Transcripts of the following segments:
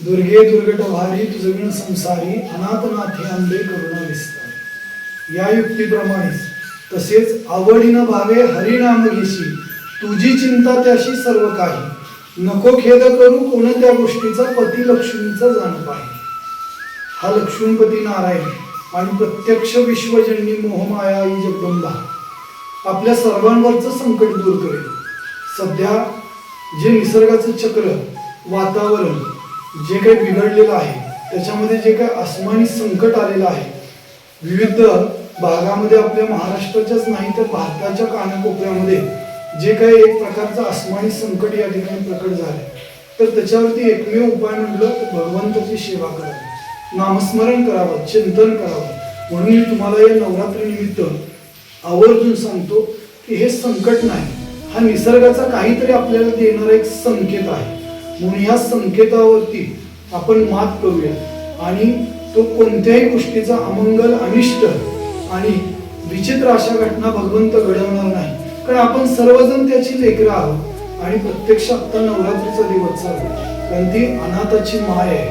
दुर्गे दुर्गट भारी तुझविण संसारी अनाथनाथे आंबे करुणा विस्तारी। या युक्तीप्रमाणे तसेच आवडीनं भावे हरिनाम घेशी तुझी चिंता त्याशी सर्व काही नको खेद करू कोणत्या गोष्टीचा पती लक्ष्मीचा जाण पाहि। हा लक्ष्मीपती नारायण आणि प्रत्यक्ष विश्वजननी मोहमाया आई जगदंबा आपल्या सर्वांवरचं संकट दूर करेल। सध्या जे निसर्गाचं चक्र वातावरण जे काही बिघडलेलं आहे त्याच्यामध्ये जे काही आसमानी संकट आलेलं आहे विविध भागामध्ये आपल्या महाराष्ट्राच्याच नाही तर भारताच्या कानाकोपऱ्यामध्ये जे काही एक प्रकारचं आसमानी संकट या ठिकाणी प्रकट झाले तर त्याच्यावरती एकमेव उपाय म्हटलं तर भगवंताची सेवा करावी, नामस्मरण करावं, चिंतन करावं। म्हणून मी तुम्हाला या नवरात्री निमित्त आवर्जून सांगतो की हे संकट नाही, हा निसर्गाचा काहीतरी आपल्याला देणारा एक संकेत आहे। म्हणून या संकेतावरती आपण मात करूया आणि तो कोणत्याही गोष्टीचा अमंगल अनिष्ट आणि विचित्र अशा घटना भगवंत घडवणार नाही, कारण आपण सर्वजण त्याची लेकरं आहोत। आणि प्रत्यक्ष आता नवरात्रीचा दिवस चालू कारण ती अनाथाची माय आहे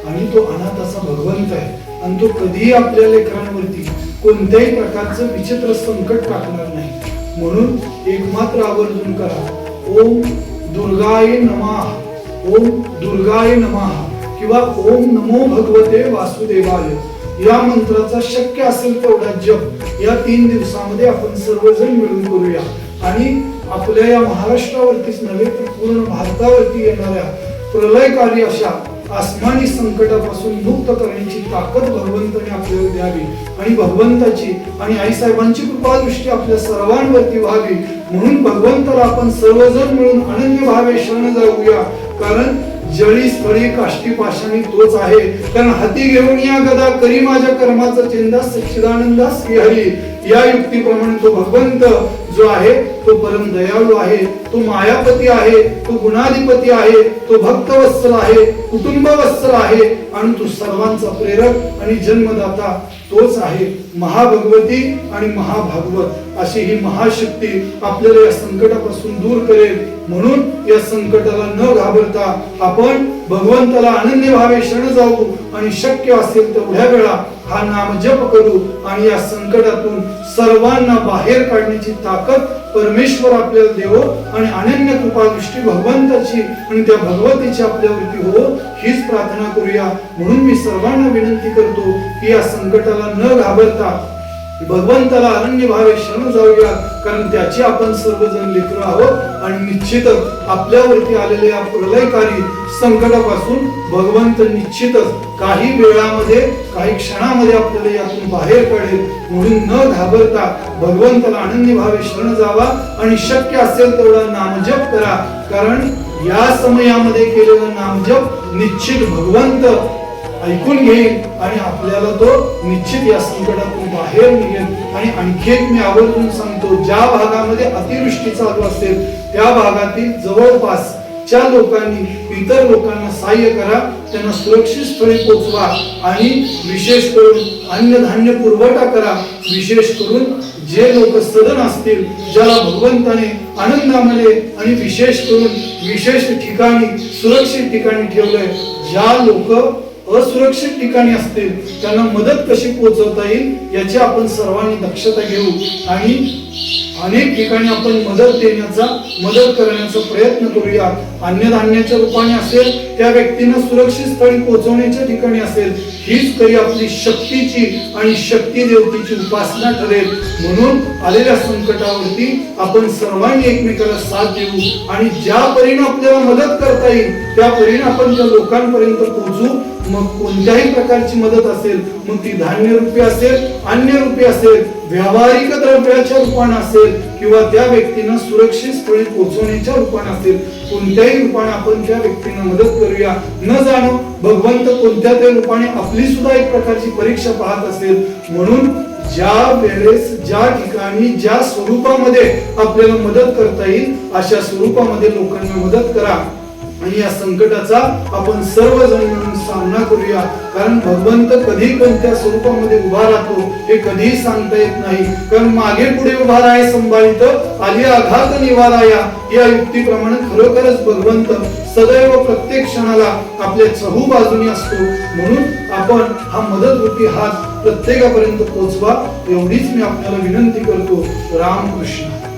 आणि तो अनाथाचा भगवंत आहे आणि तो कधीही आपल्या लेकरांवरती कोणत्याही प्रकारचं विचित्र संकट टाकणार नाही। म्हणून एकमात्र आवर्जून करा ओम दुर्गाय नमः, ओम दुर्गाय नमः किंवा ओम नमो भगवते वासुदेवाय या मंत्राचा शक्य असेल तेवढा जप या 3 दिवसामध्ये आपण सर्वजण मिळून करूया। आणि आपल्या या महाराष्ट्रावरतीच नव्हे तर पूर्ण भारतावरती येणाऱ्या प्रलयकारी अशा आसमानी संकटापासून मुक्त करण्याची ताकद भगवंताने आपल्याला द्यावी आणि भगवंताची आणि आईसाहेबांची कृपादृष्टी आपल्या सर्वांवरती व्हावी। म्हणून भगवंताला आपण सर्वजण मिळून अनन्य भावे शरण जाऊया, कारण जळी स्थळी काष्टी पाशाणी तोच आहे। कारण हाती घेऊन या गदा करी माझ्या कर्माचा चिंता सच्चिदानंदा श्रीहरी। या युक्तीप्रमाणे तो भगवंत जो आहे तो परम दयाळू आहे, तो मायापती आहे, तो गुणाधिपती आहे, तो भक्तवत्सल आहे, कुटुंबवत्सल आहे आणि तो सर्वांचा प्रेरक आणि जन्मदाता तोच आहे। महाभगवती आणि महाभागवत अशी ही महाशक्ती आपल्याला या संकटापासून दूर करेल। म्हणून या संकटाला न घाबरता आपण भगवंताला अनन्य भावे शरण जाऊ आणि शक्य असेल तेवढ्या वेळा हा नाम जप करू आणि या संकटातून सर्वांना बाहेर काढण्याची ताकद परमेश्वर आपल्याला देवो आणि अनन्य कृपादृष्टी भगवंताची आणि त्या भगवतीची आपल्यावरती हो हीच प्रार्थना करूया। म्हणून मी सर्वांना विनंती करतो की या संकटाला न घाबरता भगवंताला अनन्य भावे शरण जाऊया, कारण त्याची आपण सर्वजण लेकरं आहोत आणि निश्चितच आपल्यावरती आलेल्या या प्रलयकारी संकटापासून भगवंत निश्चितच काही वेळामध्ये काही क्षणामध्ये आपल्याला यातून बाहेर काढेल। म्हणून न घाबरता भगवंताला अनन्य भावे शरण जावा आणि शक्य असेल तेवढा नामजप करा, कारण या समयामध्ये केलेला नामजप निश्चित भगवंत ऐकून घेईल आणि आपल्याला तो निश्चित या संकटातून बाहेर निघेल। आणि आणखी एक मी आवर्जून सांगतो, ज्या भागामध्ये अतिवृष्टी चालू असेल त्या भागातील जवळपास च्या लोकांनी इतर लोकांना सहाय्य करा, त्यांना सुरक्षित स्थळी पोहोचवा आणि विशेष करून अन्नधान्य पुरवठा करा। विशेष करून जे लोक सदन असतील ज्याला भगवंताने आनंदामध्ये आणि विशेष करून विशेष ठिकाणी सुरक्षित ठिकाणी ठेवलंय, ज्या लोक असुरक्षित ठिकाणी असतील त्यांना मदत कशी पोहोचवता येईल याची आपण सर्वांनी दक्षता घेऊ आणि अनेक ठिकाणी आपण मदत करण्याचा प्रयत्न करूया। अन्नधान्याच्या रूपाने असेल, त्या व्यक्तींना सुरक्षित स्थळी पोहोचवण्याच्या ठिकाणी असेल, हीच खरी आपली शक्तीची आणि शक्ती देवतेची उपासना ठरेल। म्हणून आलेल्या संकटावरती आपण सर्वांनी एकमेकाला साथ देऊ आणि ज्या परीने आपल्याला मदत करता येईल त्या परीने आपण त्या लोकांपर्यंत पोहोचू। मग कोणत्याही प्रकारची मदत असेल, मग ती धान्य रूपी असेल, अन्य रूपी असेल, व्यावहारिक द्रव्याच्या रूपाने असेल किंवा त्या व्यक्तींना सुरक्षित स्थळी पोहोचवण्याच्या रूपाने असेल, कोणत्याही रूपाने आपण त्या व्यक्तींना मदत करूया। न जाणो भगवंत कोणत्या तरी रूपाने आपली सुद्धा एक प्रकारची परीक्षा पाहत असेल। म्हणून ज्या वेळेस ज्या ठिकाणी ज्या स्वरूपामध्ये आपल्याला मदत करता येईल अशा स्वरूपामध्ये लोकांना मदत करा। आणि या संकटाचा आपण सर्वजण मिळून सामना करूया. कारण भगवंत कधी कोणत्या स्वरूपामध्ये उभा राहतो हे कधीही सांगता येत नाही. कारण मागे पुढे उभा राहाय संभाळित आली आघात निवाराया या युक्तीप्रमाणे खरोखरच भगवंत सदैव प्रत्येक क्षणाला आपल्या चहू बाजूने असतो. म्हणून आपण हा मदतरूपी हात प्रत्येकापर्यंत पोहोचवा एवढीच मी आपल्याला विनंती करतो. रामकृष्ण.